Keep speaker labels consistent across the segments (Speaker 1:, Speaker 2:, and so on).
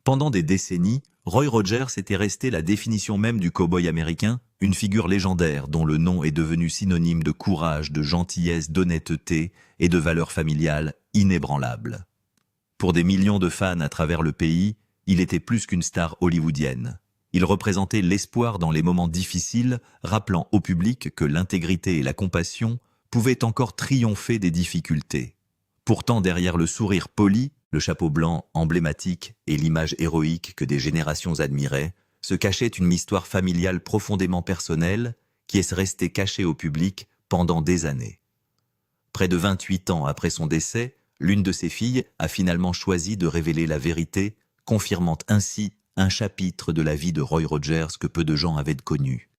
Speaker 1: Pendant des décennies, Roy Rogers était resté la définition même du cow-boy américain, une figure légendaire dont le nom est devenu synonyme de courage, de gentillesse, d'honnêteté et de valeurs familiales inébranlables. Pour des millions de fans à travers le pays, il était plus qu'une star hollywoodienne. Il représentait l'espoir dans les moments difficiles, rappelant au public que l'intégrité et la compassion pouvaient encore triompher des difficultés. Pourtant, derrière le sourire poli, le chapeau blanc emblématique et l'image héroïque que des générations admiraient, se cachait une histoire familiale profondément personnelle qui est restée cachée au public pendant des années. Près de 28 ans après son décès, l'une de ses filles a finalement choisi de révéler la vérité, confirmant ainsi un chapitre de la vie de Roy Rogers que peu de gens avaient connu.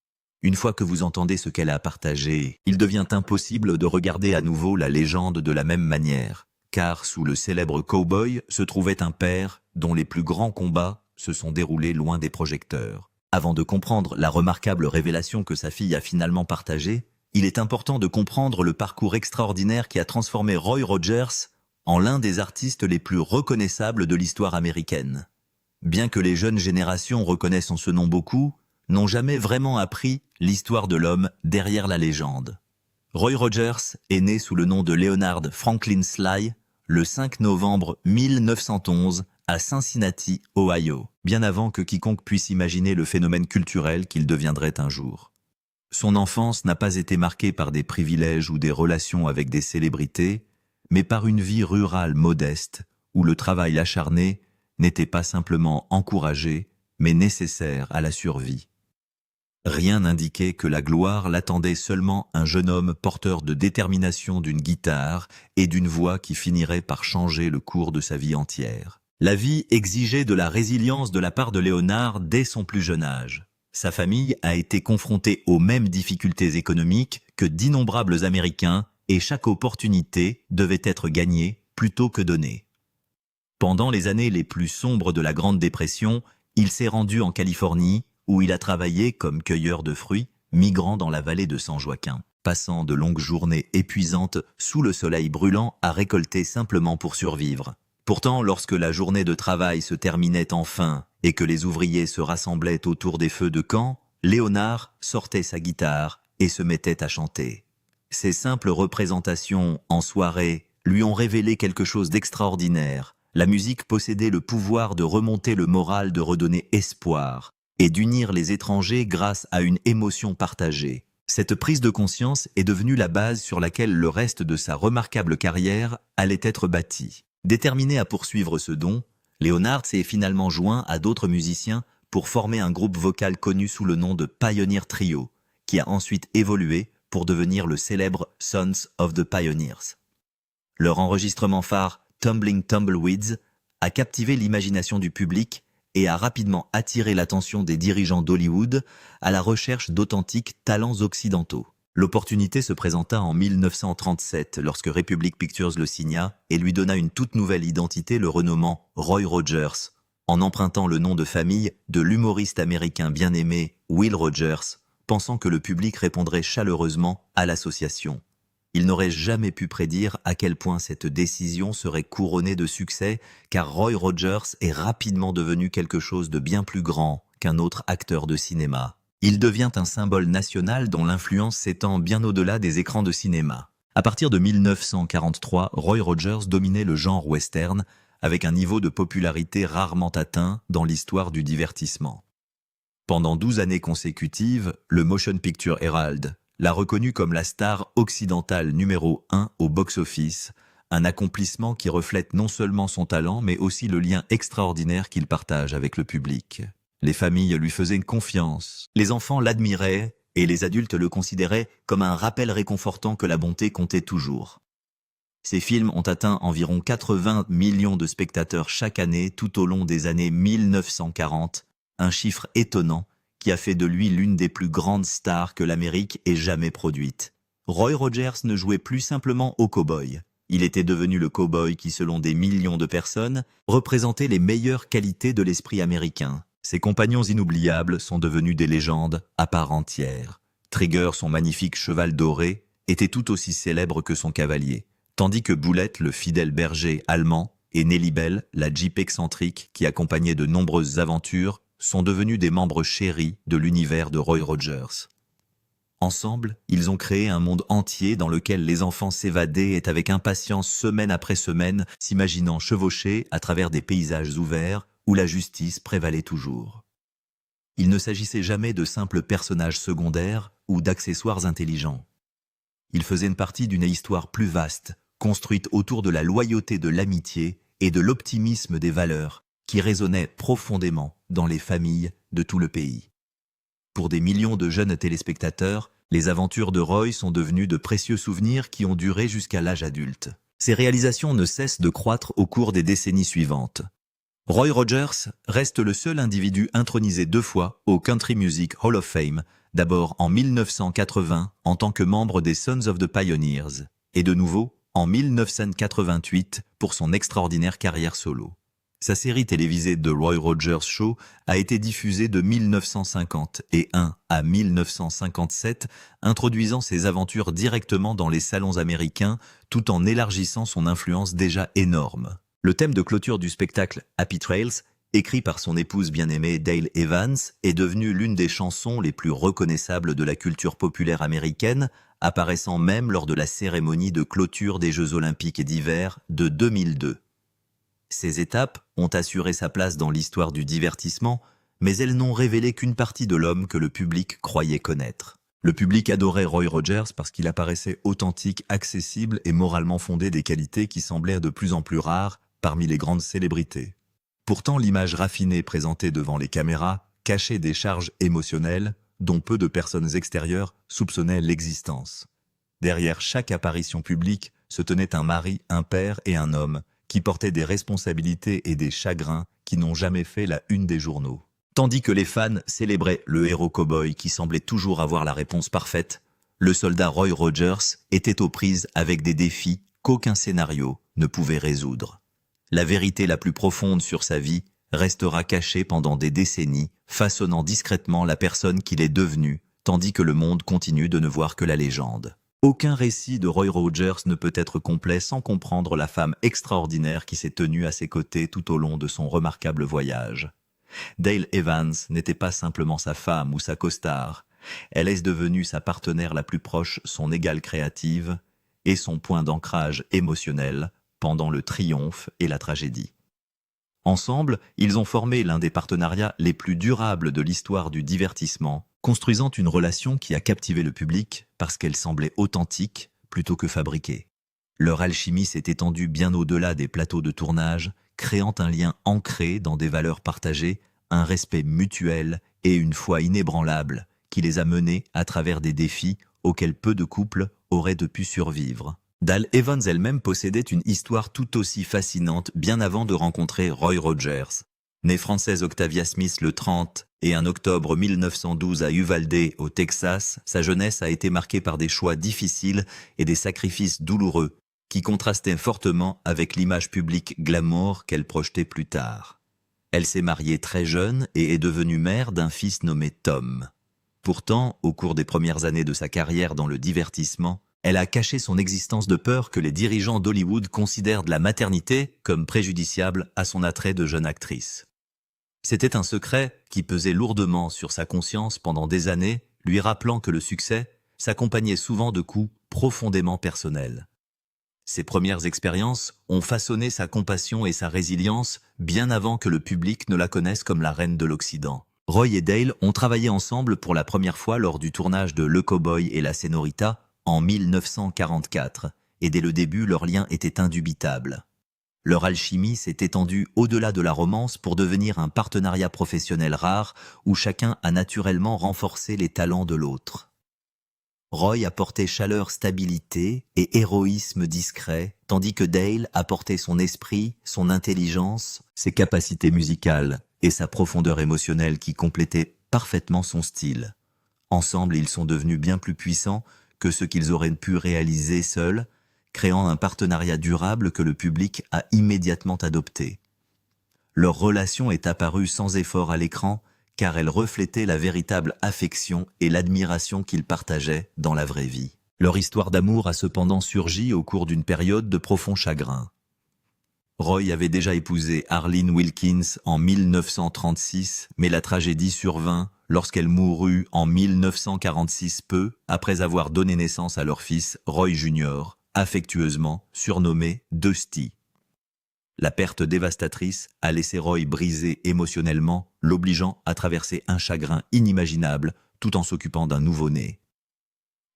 Speaker 1: Une fois que vous entendez ce qu'elle a partagé, il devient impossible de regarder à nouveau la légende de la même manière, car sous le célèbre cow-boy se trouvait un père dont les plus grands combats se sont déroulés loin des projecteurs. Avant de comprendre la remarquable révélation que sa fille a finalement partagée, il est important de comprendre le parcours extraordinaire qui a transformé Roy Rogers en l'un des artistes les plus reconnaissables de l'histoire américaine. Bien que les jeunes générations reconnaissent en ce nom beaucoup, n'ont jamais vraiment appris l'histoire de l'homme derrière la légende. Roy Rogers est né sous le nom de Leonard Franklin Sly le 5 novembre 1911 à Cincinnati, Ohio, bien avant que quiconque puisse imaginer le phénomène culturel qu'il deviendrait un jour. Son enfance n'a pas été marquée par des privilèges ou des relations avec des célébrités, mais par une vie rurale modeste où le travail acharné n'était pas simplement encouragé, mais nécessaire à la survie. Rien n'indiquait que la gloire l'attendait seulement un jeune homme porteur de détermination d'une guitare et d'une voix qui finirait par changer le cours de sa vie entière. La vie exigeait de la résilience de la part de Léonard dès son plus jeune âge. Sa famille a été confrontée aux mêmes difficultés économiques que d'innombrables Américains et chaque opportunité devait être gagnée plutôt que donnée. Pendant les années les plus sombres de la Grande Dépression, il s'est rendu en Californie où il a travaillé comme cueilleur de fruits, migrant dans la vallée de San Joaquin, passant de longues journées épuisantes sous le soleil brûlant à récolter simplement pour survivre. Pourtant, lorsque la journée de travail se terminait enfin et que les ouvriers se rassemblaient autour des feux de camp, Léonard sortait sa guitare et se mettait à chanter. Ces simples représentations en soirée lui ont révélé quelque chose d'extraordinaire. La musique possédait le pouvoir de remonter le moral, de redonner espoir et d'unir les étrangers grâce à une émotion partagée. Cette prise de conscience est devenue la base sur laquelle le reste de sa remarquable carrière allait être bâti. Déterminé à poursuivre ce don, Leonard s'est finalement joint à d'autres musiciens pour former un groupe vocal connu sous le nom de Pioneer Trio, qui a ensuite évolué pour devenir le célèbre Sons of the Pioneers. Leur enregistrement phare, Tumbling Tumbleweeds, a captivé l'imagination du public et a rapidement attiré l'attention des dirigeants d'Hollywood à la recherche d'authentiques talents occidentaux. L'opportunité se présenta en 1937 lorsque Republic Pictures le signa et lui donna une toute nouvelle identité, le renommant Roy Rogers, en empruntant le nom de famille de l'humoriste américain bien-aimé Will Rogers, pensant que le public répondrait chaleureusement à l'association. Il n'aurait jamais pu prédire à quel point cette décision serait couronnée de succès, car Roy Rogers est rapidement devenu quelque chose de bien plus grand qu'un autre acteur de cinéma. Il devient un symbole national dont l'influence s'étend bien au-delà des écrans de cinéma. À partir de 1943, Roy Rogers dominait le genre western, avec un niveau de popularité rarement atteint dans l'histoire du divertissement. Pendant 12 années consécutives, le Motion Picture Herald l'a reconnu comme la star occidentale numéro 1 au box-office, un accomplissement qui reflète non seulement son talent, mais aussi le lien extraordinaire qu'il partage avec le public. Les familles lui faisaient confiance, les enfants l'admiraient et les adultes le considéraient comme un rappel réconfortant que la bonté comptait toujours. Ses films ont atteint environ 80 millions de spectateurs chaque année tout au long des années 1940, un chiffre étonnant qui a fait de lui l'une des plus grandes stars que l'Amérique ait jamais produites. Roy Rogers ne jouait plus simplement au cow-boy. Il était devenu le cow-boy qui, selon des millions de personnes, représentait les meilleures qualités de l'esprit américain. Ses compagnons inoubliables sont devenus des légendes à part entière. Trigger, son magnifique cheval doré, était tout aussi célèbre que son cavalier, tandis que Bullet, le fidèle berger allemand, et Nellie Bell, la Jeep excentrique qui accompagnait de nombreuses aventures, sont devenus des membres chéris de l'univers de Roy Rogers. Ensemble, ils ont créé un monde entier dans lequel les enfants s'évadaient et avec impatience semaine après semaine, s'imaginant chevaucher à travers des paysages ouverts où la justice prévalait toujours. Il ne s'agissait jamais de simples personnages secondaires ou d'accessoires intelligents. Ils faisaient une partie d'une histoire plus vaste, construite autour de la loyauté de l'amitié et de l'optimisme des valeurs, qui résonnait profondément dans les familles de tout le pays. Pour des millions de jeunes téléspectateurs, les aventures de Roy sont devenues de précieux souvenirs qui ont duré jusqu'à l'âge adulte. Ces réalisations ne cessent de croître au cours des décennies suivantes. Roy Rogers reste le seul individu intronisé 2 fois au Country Music Hall of Fame, d'abord en 1980 en tant que membre des Sons of the Pioneers, et de nouveau en 1988 pour son extraordinaire carrière solo. Sa série télévisée The Roy Rogers Show a été diffusée de 1951 à 1957, introduisant ses aventures directement dans les salons américains tout en élargissant son influence déjà énorme. Le thème de clôture du spectacle Happy Trails, écrit par son épouse bien-aimée Dale Evans, est devenu l'une des chansons les plus reconnaissables de la culture populaire américaine, apparaissant même lors de la cérémonie de clôture des Jeux olympiques d'hiver de 2002. Ces étapes ont assuré sa place dans l'histoire du divertissement, mais elles n'ont révélé qu'une partie de l'homme que le public croyait connaître. Le public adorait Roy Rogers parce qu'il apparaissait authentique, accessible et moralement fondé, des qualités qui semblaient de plus en plus rares parmi les grandes célébrités. Pourtant, l'image raffinée présentée devant les caméras cachait des charges émotionnelles dont peu de personnes extérieures soupçonnaient l'existence. Derrière chaque apparition publique se tenait un mari, un père et un homme qui portaient des responsabilités et des chagrins qui n'ont jamais fait la une des journaux. Tandis que les fans célébraient le héros cow-boy qui semblait toujours avoir la réponse parfaite, le soldat Roy Rogers était aux prises avec des défis qu'aucun scénario ne pouvait résoudre. La vérité la plus profonde sur sa vie restera cachée pendant des décennies, façonnant discrètement la personne qu'il est devenu, tandis que le monde continue de ne voir que la légende. Aucun récit de Roy Rogers ne peut être complet sans comprendre la femme extraordinaire qui s'est tenue à ses côtés tout au long de son remarquable voyage. Dale Evans n'était pas simplement sa femme ou sa costard, elle est devenue sa partenaire la plus proche, son égale créative et son point d'ancrage émotionnel pendant le triomphe et la tragédie. Ensemble, ils ont formé l'un des partenariats les plus durables de l'histoire du divertissement, construisant une relation qui a captivé le public parce qu'elle semblait authentique plutôt que fabriquée. Leur alchimie s'est étendue bien au-delà des plateaux de tournage, créant un lien ancré dans des valeurs partagées, un respect mutuel et une foi inébranlable qui les a menés à travers des défis auxquels peu de couples auraient pu survivre. Dale Evans elle-même possédait une histoire tout aussi fascinante bien avant de rencontrer Roy Rogers. Née Frances Octavia Smith le 30 et en octobre 1912 à Uvalde, au Texas, sa jeunesse a été marquée par des choix difficiles et des sacrifices douloureux qui contrastaient fortement avec l'image publique glamour qu'elle projetait plus tard. Elle s'est mariée très jeune et est devenue mère d'un fils nommé Tom. Pourtant, au cours des premières années de sa carrière dans le divertissement, elle a caché son existence de peur que les dirigeants d'Hollywood considèrent de la maternité comme préjudiciable à son attrait de jeune actrice. C'était un secret qui pesait lourdement sur sa conscience pendant des années, lui rappelant que le succès s'accompagnait souvent de coups profondément personnels. Ses premières expériences ont façonné sa compassion et sa résilience bien avant que le public ne la connaisse comme la reine de l'Occident. Roy et Dale ont travaillé ensemble pour la première fois lors du tournage de Le Cowboy et la Senorita en 1944, et dès le début, leur lien était indubitable. Leur alchimie s'est étendue au-delà de la romance pour devenir un partenariat professionnel rare où chacun a naturellement renforcé les talents de l'autre. Roy apportait chaleur, stabilité et héroïsme discret, tandis que Dale apportait son esprit, son intelligence, ses capacités musicales et sa profondeur émotionnelle qui complétaient parfaitement son style. Ensemble, ils sont devenus bien plus puissants que ce qu'ils auraient pu réaliser seuls, créant un partenariat durable que le public a immédiatement adopté. Leur relation est apparue sans effort à l'écran, car elle reflétait la véritable affection et l'admiration qu'ils partageaient dans la vraie vie. Leur histoire d'amour a cependant surgi au cours d'une période de profond chagrin. Roy avait déjà épousé Arlene Wilkins en 1936, mais la tragédie survint lorsqu'elle mourut en 1946, peu après avoir donné naissance à leur fils Roy Jr., affectueusement surnommé Dusty. La perte dévastatrice a laissé Roy brisé émotionnellement, l'obligeant à traverser un chagrin inimaginable tout en s'occupant d'un nouveau-né.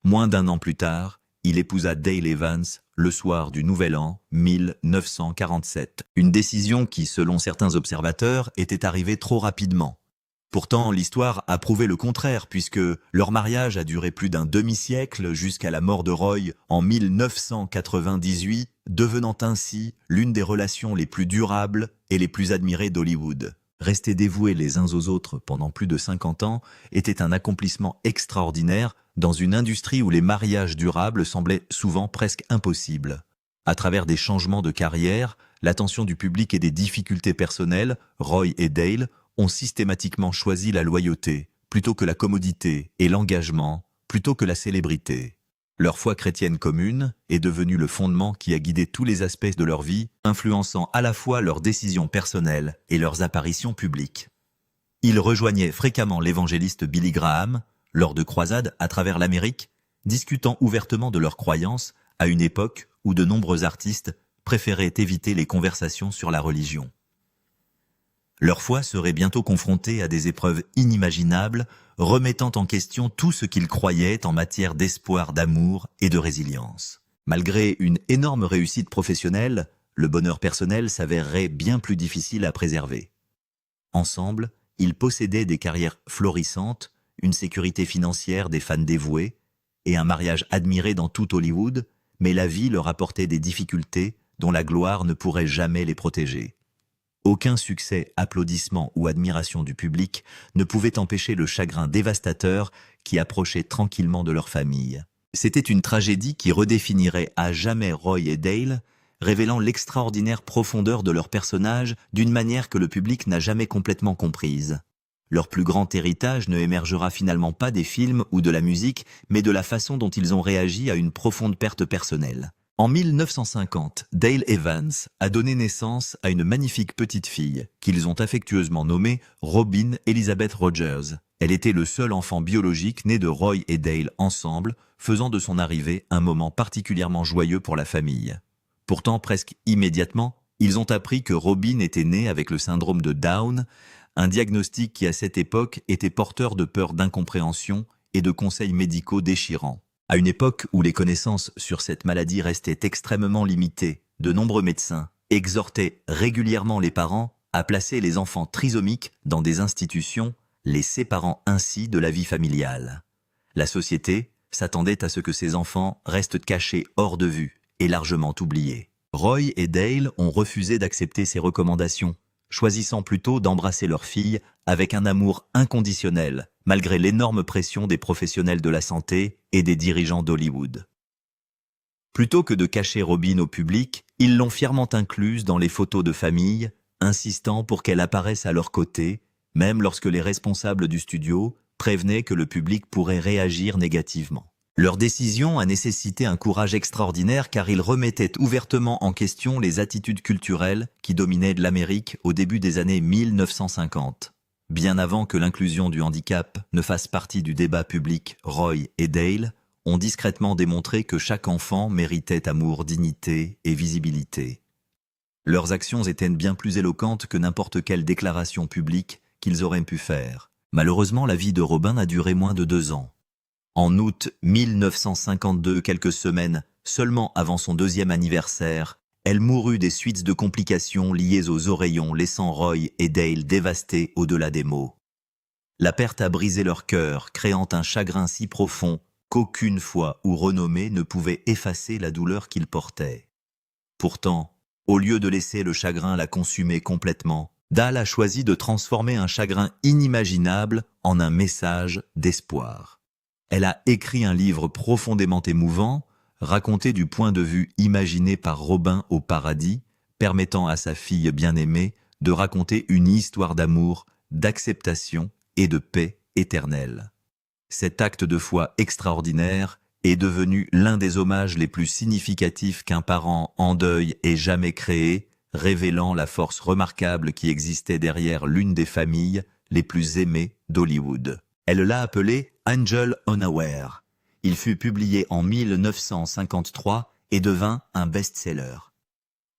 Speaker 1: Moins d'un an plus tard, il épousa Dale Evans le soir du Nouvel An 1947. Une décision qui, selon certains observateurs, était arrivée trop rapidement. Pourtant, l'histoire a prouvé le contraire, puisque leur mariage a duré plus d'un demi-siècle jusqu'à la mort de Roy en 1998, devenant ainsi l'une des relations les plus durables et les plus admirées d'Hollywood. Rester dévoués les uns aux autres pendant plus de 50 ans était un accomplissement extraordinaire dans une industrie où les mariages durables semblaient souvent presque impossibles. À travers des changements de carrière, l'attention du public et des difficultés personnelles, Roy et Dale ont systématiquement choisi la loyauté, plutôt que la commodité, et l'engagement, plutôt que la célébrité. Leur foi chrétienne commune est devenue le fondement qui a guidé tous les aspects de leur vie, influençant à la fois leurs décisions personnelles et leurs apparitions publiques. Ils rejoignaient fréquemment l'évangéliste Billy Graham lors de croisades à travers l'Amérique, discutant ouvertement de leurs croyances à une époque où de nombreux artistes préféraient éviter les conversations sur la religion. Leur foi serait bientôt confrontée à des épreuves inimaginables, remettant en question tout ce qu'ils croyaient en matière d'espoir, d'amour et de résilience. Malgré une énorme réussite professionnelle, le bonheur personnel s'avérerait bien plus difficile à préserver. Ensemble, ils possédaient des carrières florissantes, une sécurité financière des fans dévoués et un mariage admiré dans tout Hollywood, mais la vie leur apportait des difficultés dont la gloire ne pourrait jamais les protéger. Aucun succès, applaudissement ou admiration du public ne pouvait empêcher le chagrin dévastateur qui approchait tranquillement de leur famille. C'était une tragédie qui redéfinirait à jamais Roy et Dale, révélant l'extraordinaire profondeur de leurs personnages d'une manière que le public n'a jamais complètement comprise. Leur plus grand héritage ne émergera finalement pas des films ou de la musique, mais de la façon dont ils ont réagi à une profonde perte personnelle. En 1950, Dale Evans a donné naissance à une magnifique petite fille qu'ils ont affectueusement nommée Robin Elizabeth Rogers. Elle était le seul enfant biologique né de Roy et Dale ensemble, faisant de son arrivée un moment particulièrement joyeux pour la famille. Pourtant, presque immédiatement, ils ont appris que Robin était née avec le syndrome de Down, un diagnostic qui à cette époque était porteur de peur d'incompréhension et de conseils médicaux déchirants. À une époque où les connaissances sur cette maladie restaient extrêmement limitées, de nombreux médecins exhortaient régulièrement les parents à placer les enfants trisomiques dans des institutions, les séparant ainsi de la vie familiale. La société s'attendait à ce que ces enfants restent cachés hors de vue et largement oubliés. Roy et Dale ont refusé d'accepter ces recommandations, choisissant plutôt d'embrasser leur fille avec un amour inconditionnel, malgré l'énorme pression des professionnels de la santé et des dirigeants d'Hollywood. Plutôt que de cacher Robin au public, ils l'ont fièrement incluse dans les photos de famille, insistant pour qu'elle apparaisse à leur côté, même lorsque les responsables du studio prévenaient que le public pourrait réagir négativement. Leur décision a nécessité un courage extraordinaire car ils remettaient ouvertement en question les attitudes culturelles qui dominaient l'Amérique au début des années 1950. Bien avant que l'inclusion du handicap ne fasse partie du débat public, Roy et Dale ont discrètement démontré que chaque enfant méritait amour, dignité et visibilité. Leurs actions étaient bien plus éloquentes que n'importe quelle déclaration publique qu'ils auraient pu faire. Malheureusement, la vie de Robin a duré moins de 2 ans. En août 1952, quelques semaines seulement avant son 2e anniversaire, elle mourut des suites de complications liées aux oreillons, laissant Roy et Dale dévastés au-delà des mots. La perte a brisé leur cœur, créant un chagrin si profond qu'aucune foi ou renommée ne pouvait effacer la douleur qu'ils portaient. Pourtant, au lieu de laisser le chagrin la consumer complètement, Dale a choisi de transformer un chagrin inimaginable en un message d'espoir. Elle a écrit un livre profondément émouvant, raconté du point de vue imaginé par Robin au paradis, permettant à sa fille bien-aimée de raconter une histoire d'amour, d'acceptation et de paix éternelle. Cet acte de foi extraordinaire est devenu l'un des hommages les plus significatifs qu'un parent en deuil ait jamais créé, révélant la force remarquable qui existait derrière l'une des familles les plus aimées d'Hollywood. Elle l'a appelé Angel Unaware. Il fut publié en 1953 et devint un best-seller.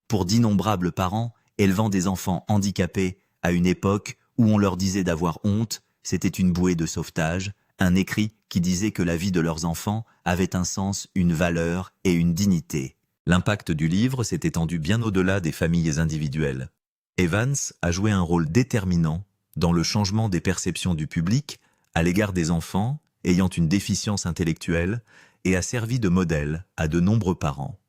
Speaker 1: Pour d'innombrables parents élevant des enfants handicapés à une époque où on leur disait d'avoir honte, c'était une bouée de sauvetage, un écrit qui disait que la vie de leurs enfants avait un sens, une valeur et une dignité. L'impact du livre s'est étendu bien au-delà des familles individuelles. Evans a joué un rôle déterminant dans le changement des perceptions du public à l'égard des enfants ayant une déficience intellectuelle et a servi de modèle à de nombreux parents.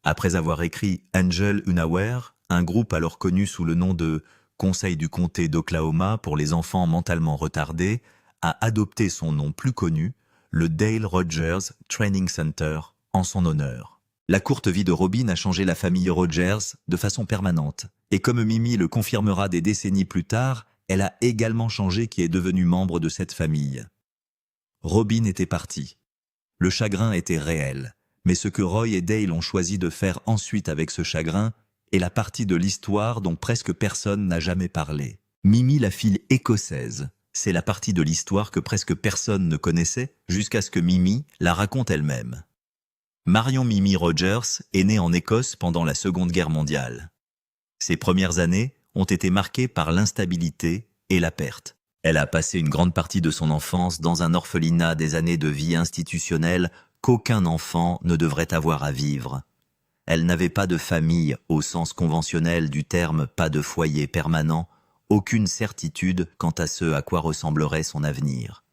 Speaker 1: Après avoir écrit Angel Unaware, un groupe alors connu sous le nom de Conseil du comté d'Oklahoma pour les enfants mentalement retardés, a adopté son nom plus connu, le Dale Rogers Training Center, en son honneur. La courte vie de Robin a changé la famille Rogers de façon permanente, et comme Mimi le confirmera des décennies plus tard, elle a également changé qui est devenu membre de cette famille. Robin était partie. Le chagrin était réel, mais ce que Roy et Dale ont choisi de faire ensuite avec ce chagrin est la partie de l'histoire dont presque personne n'a jamais parlé. Mimi, la fille écossaise, c'est la partie de l'histoire que presque personne ne connaissait jusqu'à ce que Mimi la raconte elle-même. Marion Mimi Rogers est née en Écosse pendant la Seconde Guerre mondiale. Ses premières années ont été marquées par l'instabilité et la perte. Elle a passé une grande partie de son enfance dans un orphelinat des années de vie institutionnelle qu'aucun enfant ne devrait avoir à vivre. Elle n'avait pas de famille au sens conventionnel du terme, pas de foyer permanent, aucune certitude quant à ce à quoi ressemblerait son avenir.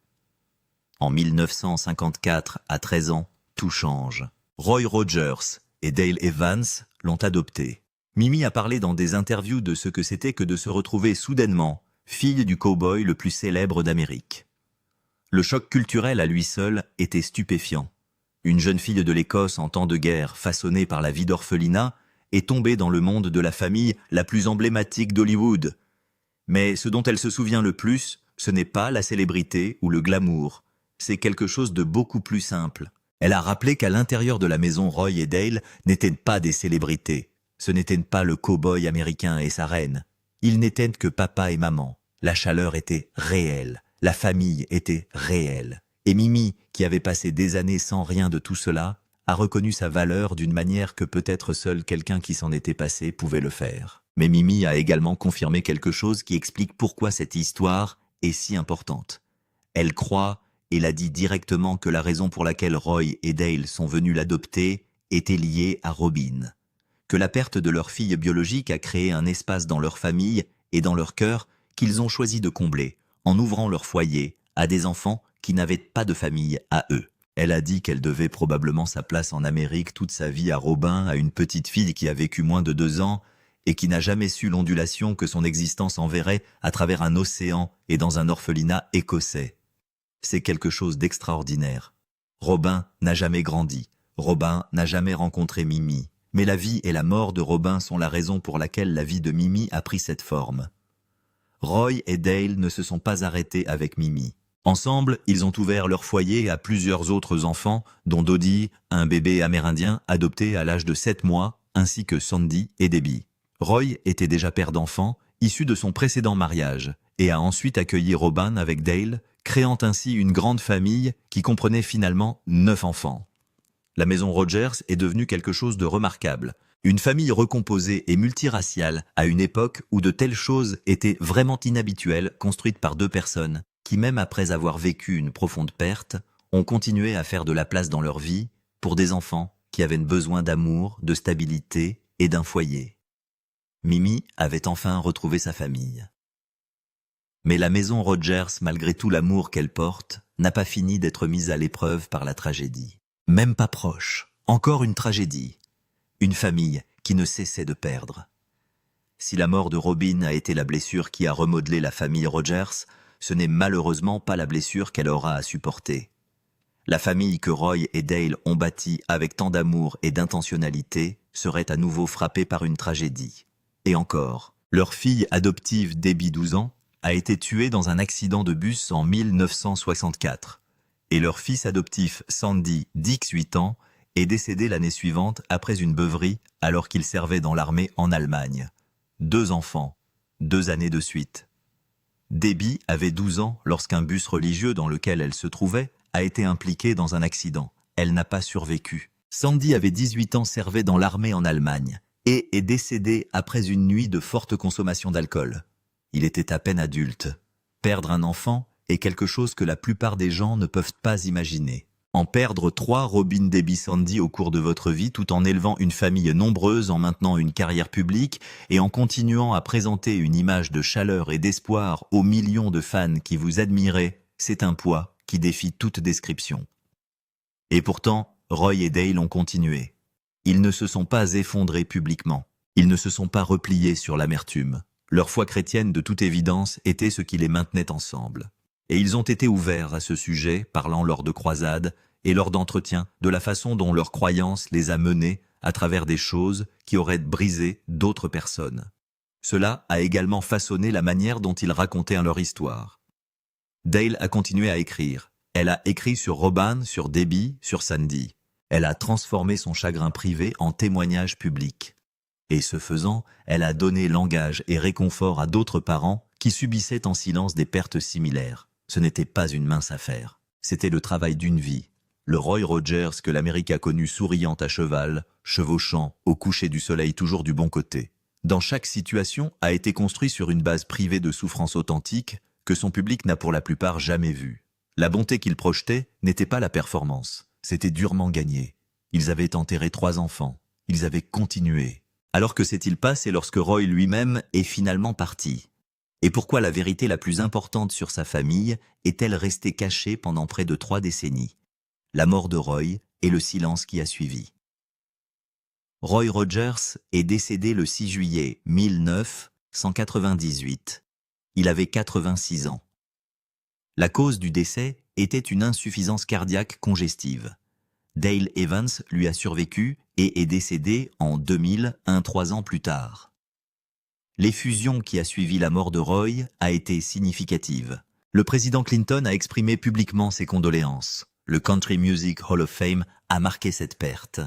Speaker 1: En 1954, à 13 ans, tout change. Roy Rogers et Dale Evans l'ont adoptée. Mimi a parlé dans des interviews de ce que c'était que de se retrouver soudainement fille du cow-boy le plus célèbre d'Amérique. Le choc culturel à lui seul était stupéfiant. Une jeune fille de l'Écosse en temps de guerre, façonnée par la vie d'orphelinat, est tombée dans le monde de la famille la plus emblématique d'Hollywood. Mais ce dont elle se souvient le plus, ce n'est pas la célébrité ou le glamour. C'est quelque chose de beaucoup plus simple. Elle a rappelé qu'à l'intérieur de la maison, Roy et Dale n'étaient pas des célébrités. Ce n'étaient pas le cow-boy américain et sa reine. Ils n'étaient que papa et maman. La chaleur était réelle, la famille était réelle. Et Mimi, qui avait passé des années sans rien de tout cela, a reconnu sa valeur d'une manière que peut-être seul quelqu'un qui s'en était passé pouvait le faire. Mais Mimi a également confirmé quelque chose qui explique pourquoi cette histoire est si importante. Elle croit, et l'a dit directement, que la raison pour laquelle Roy et Dale sont venus l'adopter était liée à Robin. Que la perte de leur fille biologique a créé un espace dans leur famille et dans leur cœur qu'ils ont choisi de combler, en ouvrant leur foyer à des enfants qui n'avaient pas de famille à eux. Elle a dit qu'elle devait probablement sa place en Amérique toute sa vie à Robin, à une petite fille qui a vécu moins de 2 ans et qui n'a jamais su l'ondulation que son existence enverrait à travers un océan et dans un orphelinat écossais. C'est quelque chose d'extraordinaire. Robin n'a jamais grandi. Robin n'a jamais rencontré Mimi. Mais la vie et la mort de Robin sont la raison pour laquelle la vie de Mimi a pris cette forme. Roy et Dale ne se sont pas arrêtés avec Mimi. Ensemble, ils ont ouvert leur foyer à plusieurs autres enfants, dont Dodie, un bébé amérindien adopté à l'âge de 7 mois, ainsi que Sandy et Debbie. Roy était déjà père d'enfants, issu de son précédent mariage, et a ensuite accueilli Robin avec Dale, créant ainsi une grande famille qui comprenait finalement 9 enfants. La maison Rogers est devenue quelque chose de remarquable. Une famille recomposée et multiraciale à une époque où de telles choses étaient vraiment inhabituelles, construites par 2 personnes qui, même après avoir vécu une profonde perte, ont continué à faire de la place dans leur vie pour des enfants qui avaient besoin d'amour, de stabilité et d'un foyer. Mimi avait enfin retrouvé sa famille. Mais la maison Rogers, malgré tout l'amour qu'elle porte, n'a pas fini d'être mise à l'épreuve par la tragédie. Même pas proche, encore une tragédie. Une famille qui ne cessait de perdre. Si la mort de Robin a été la blessure qui a remodelé la famille Rogers, ce n'est malheureusement pas la blessure qu'elle aura à supporter. La famille que Roy et Dale ont bâtie avec tant d'amour et d'intentionnalité serait à nouveau frappée par une tragédie. Et encore, leur fille adoptive Debbie, 12 ans, a été tuée dans un accident de bus en 1964. Et leur fils adoptif Sandy, Dix, 8 ans, est décédé l'année suivante après une beuverie alors qu'il servait dans l'armée en Allemagne. 2 enfants, 2 années de suite. Debbie avait 12 ans lorsqu'un bus religieux dans lequel elle se trouvait a été impliqué dans un accident. Elle n'a pas survécu. Sandy avait 18 ans, servait dans l'armée en Allemagne et est décédé après une nuit de forte consommation d'alcool. Il était à peine adulte. Perdre un enfant est quelque chose que la plupart des gens ne peuvent pas imaginer. En perdre 3, Robin, Debbie, Sandy, au cours de votre vie, tout en élevant une famille nombreuse, en maintenant une carrière publique et en continuant à présenter une image de chaleur et d'espoir aux millions de fans qui vous admiraient, c'est un poids qui défie toute description. Et pourtant, Roy et Dale ont continué. Ils ne se sont pas effondrés publiquement. Ils ne se sont pas repliés sur l'amertume. Leur foi chrétienne, de toute évidence, était ce qui les maintenait ensemble. Et ils ont été ouverts à ce sujet, parlant lors de croisades et lors d'entretiens, de la façon dont leur croyance les a menés à travers des choses qui auraient brisé d'autres personnes. Cela a également façonné la manière dont ils racontaient leur histoire. Dale a continué à écrire. Elle a écrit sur Robin, sur Debbie, sur Sandy. Elle a transformé son chagrin privé en témoignage public. Et ce faisant, elle a donné langage et réconfort à d'autres parents qui subissaient en silence des pertes similaires. Ce n'était pas une mince affaire. C'était le travail d'une vie. Le Roy Rogers que l'Amérique a connu souriant à cheval, chevauchant, au coucher du soleil toujours du bon côté. Dans chaque situation a été construit sur une base privée de souffrances authentiques que son public n'a pour la plupart jamais vue. La bonté qu'il projetait n'était pas la performance. C'était durement gagné. Ils avaient enterré 3 enfants. Ils avaient continué. Alors que s'est-il passé lorsque Roy lui-même est finalement parti ? Et pourquoi la vérité la plus importante sur sa famille est-elle restée cachée pendant près de 3 décennies ? La mort de Roy et le silence qui a suivi. Roy Rogers est décédé le 6 juillet 1998. Il avait 86 ans. La cause du décès était une insuffisance cardiaque congestive. Dale Evans lui a survécu et est décédé en 2001, 3 ans plus tard. L'effusion qui a suivi la mort de Roy a été significative. Le président Clinton a exprimé publiquement ses condoléances. Le Country Music Hall of Fame a marqué cette perte.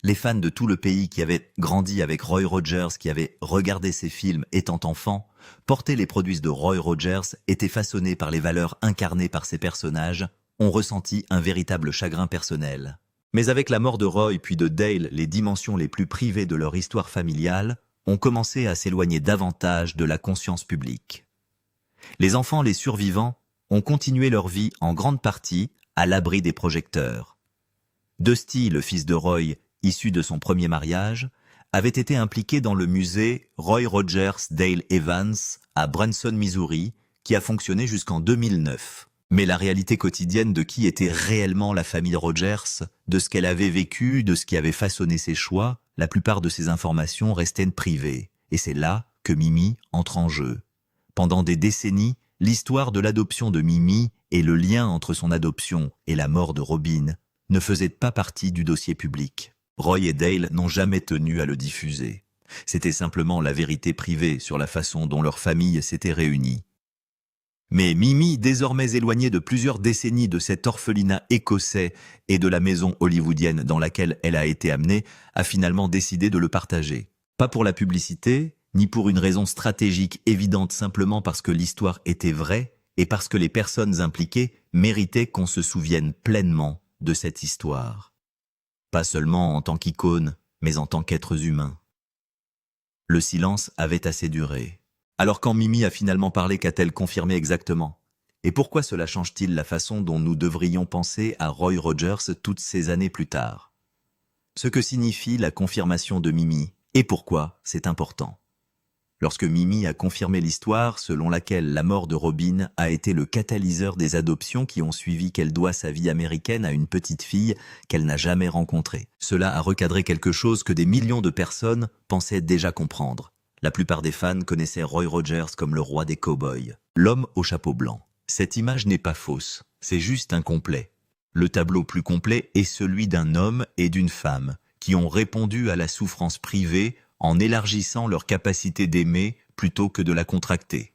Speaker 1: Les fans de tout le pays qui avaient grandi avec Roy Rogers, qui avaient regardé ses films étant enfants, portaient les produits de Roy Rogers, étaient façonnés par les valeurs incarnées par ces personnages, ont ressenti un véritable chagrin personnel. Mais avec la mort de Roy puis de Dale, les dimensions les plus privées de leur histoire familiale ont commencé à s'éloigner davantage de la conscience publique. Les enfants, les survivants, ont continué leur vie en grande partie à l'abri des projecteurs. Dusty, le fils de Roy, issu de son premier mariage, avait été impliqué dans le musée Roy Rogers Dale Evans à Branson, Missouri, qui a fonctionné jusqu'en 2009. Mais la réalité quotidienne de qui était réellement la famille Rogers, de ce qu'elle avait vécu, de ce qui avait façonné ses choix, la plupart de ces informations restaient privées. Et c'est là que Mimi entre en jeu. Pendant des décennies, l'histoire de l'adoption de Mimi et le lien entre son adoption et la mort de Robin ne faisaient pas partie du dossier public. Roy et Dale n'ont jamais tenu à le diffuser. C'était simplement la vérité privée sur la façon dont leur famille s'était réunie. Mais Mimi, désormais éloignée de plusieurs décennies de cet orphelinat écossais et de la maison hollywoodienne dans laquelle elle a été amenée, a finalement décidé de le partager. Pas pour la publicité, ni pour une raison stratégique évidente, simplement parce que l'histoire était vraie et parce que les personnes impliquées méritaient qu'on se souvienne pleinement de cette histoire. Pas seulement en tant qu'icône, mais en tant qu'êtres humains. Le silence avait assez duré. Alors quand Mimi a finalement parlé, qu'a-t-elle confirmé exactement ? Et pourquoi cela change-t-il la façon dont nous devrions penser à Roy Rogers toutes ces années plus tard ? Ce que signifie la confirmation de Mimi, et pourquoi c'est important. Lorsque Mimi a confirmé l'histoire selon laquelle la mort de Robin a été le catalyseur des adoptions qui ont suivi, qu'elle doit sa vie américaine à une petite fille qu'elle n'a jamais rencontrée. Cela a recadré quelque chose que des millions de personnes pensaient déjà comprendre. La plupart des fans connaissaient Roy Rogers comme le roi des cow-boys, l'homme au chapeau blanc. Cette image n'est pas fausse, c'est juste incomplet. Le tableau plus complet est celui d'un homme et d'une femme qui ont répondu à la souffrance privée en élargissant leur capacité d'aimer plutôt que de la contracter.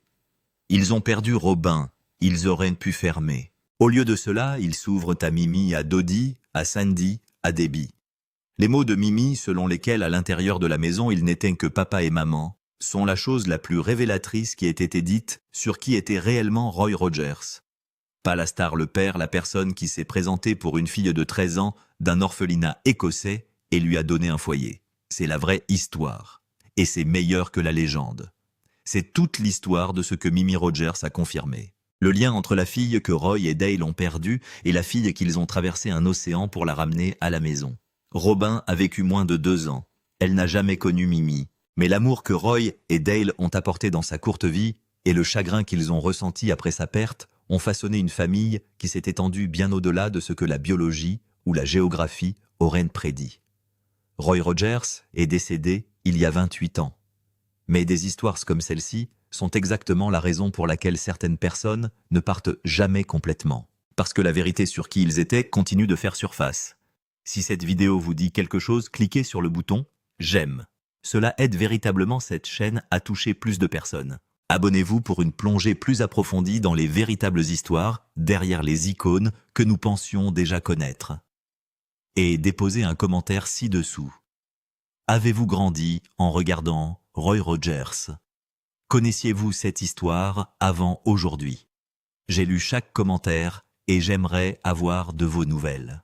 Speaker 1: Ils ont perdu Robin, ils auraient pu fermer. Au lieu de cela, ils s'ouvrent à Mimi, à Dodie, à Sandy, à Debbie. Les mots de Mimi, selon lesquels à l'intérieur de la maison ils n'étaient que papa et maman, sont la chose la plus révélatrice qui ait été dite sur qui était réellement Roy Rogers. Pas la star, le père, la personne qui s'est présentée pour une fille de 13 ans d'un orphelinat écossais et lui a donné un foyer. C'est la vraie histoire. Et c'est meilleur que la légende. C'est toute l'histoire de ce que Mimi Rogers a confirmé. Le lien entre la fille que Roy et Dale ont perdue et la fille qu'ils ont traversé un océan pour la ramener à la maison. Robin a vécu moins de 2 ans. Elle n'a jamais connu Mimi. Mais l'amour que Roy et Dale ont apporté dans sa courte vie et le chagrin qu'ils ont ressenti après sa perte ont façonné une famille qui s'est étendue bien au-delà de ce que la biologie ou la géographie auraient prédit. Roy Rogers est décédé il y a 28 ans. Mais des histoires comme celle-ci sont exactement la raison pour laquelle certaines personnes ne partent jamais complètement. Parce que la vérité sur qui ils étaient continue de faire surface. Si cette vidéo vous dit quelque chose, cliquez sur le bouton « J'aime ». Cela aide véritablement cette chaîne à toucher plus de personnes. Abonnez-vous pour une plongée plus approfondie dans les véritables histoires derrière les icônes que nous pensions déjà connaître. Et déposez un commentaire ci-dessous. Avez-vous grandi en regardant Roy Rogers? Connaissiez-vous cette histoire avant aujourd'hui? J'ai lu chaque commentaire et j'aimerais avoir de vos nouvelles.